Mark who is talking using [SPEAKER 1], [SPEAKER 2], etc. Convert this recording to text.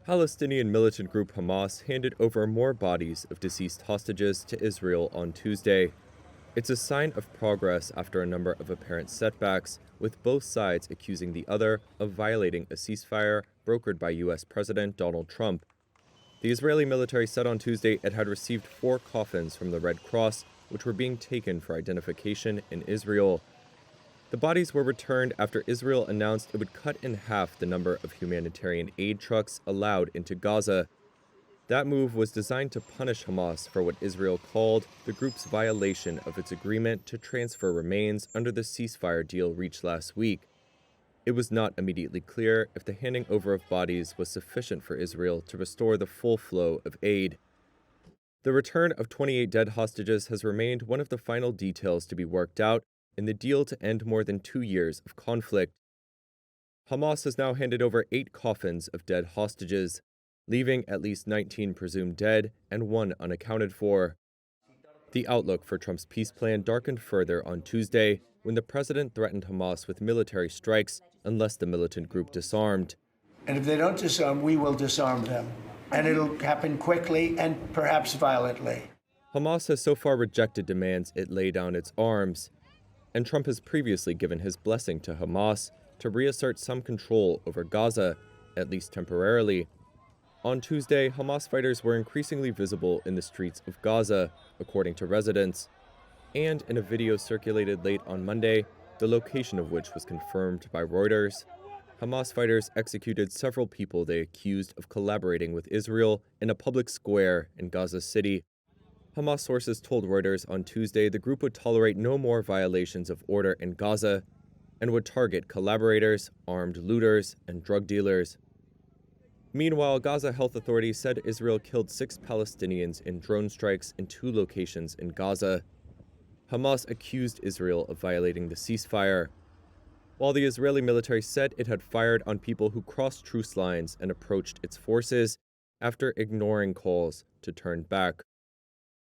[SPEAKER 1] Palestinian militant group Hamas handed over more bodies of deceased hostages to Israel on Tuesday. It's a sign of progress after a number of apparent setbacks, with both sides accusing the other of violating a ceasefire brokered by U.S. President Donald Trump. The Israeli military said on Tuesday it had received 4 coffins from the Red Cross, which were being taken for identification in Israel. The bodies were returned after Israel announced it would cut in half the number of humanitarian aid trucks allowed into Gaza. That move was designed to punish Hamas for what Israel called the group's violation of its agreement to transfer remains under the ceasefire deal reached last week. It was not immediately clear if the handing over of bodies was sufficient for Israel to restore the full flow of aid. The return of 28 dead hostages has remained one of the final details to be worked out in the deal to end more than 2 years of conflict. Hamas has now handed over 8 coffins of dead hostages, leaving at least 19 presumed dead and 1 unaccounted for. The outlook for Trump's peace plan darkened further on Tuesday when the president threatened Hamas with military strikes unless the militant group disarmed.
[SPEAKER 2] And if they don't disarm, we will disarm them. And it'll happen quickly and perhaps violently.
[SPEAKER 1] Hamas has so far rejected demands it lay down its arms, and Trump has previously given his blessing to Hamas to reassert some control over Gaza, at least temporarily. On Tuesday, Hamas fighters were increasingly visible in the streets of Gaza, according to residents, and in a video circulated late on Monday, the location of which was confirmed by Reuters, Hamas fighters executed several people they accused of collaborating with Israel in a public square in Gaza City. Hamas sources told Reuters on Tuesday the group would tolerate no more violations of order in Gaza and would target collaborators, armed looters, and drug dealers. Meanwhile, Gaza health authorities said Israel killed 6 Palestinians in drone strikes in 2 locations in Gaza. Hamas accused Israel of violating the ceasefire, while the Israeli military said it had fired on people who crossed truce lines and approached its forces after ignoring calls to turn back.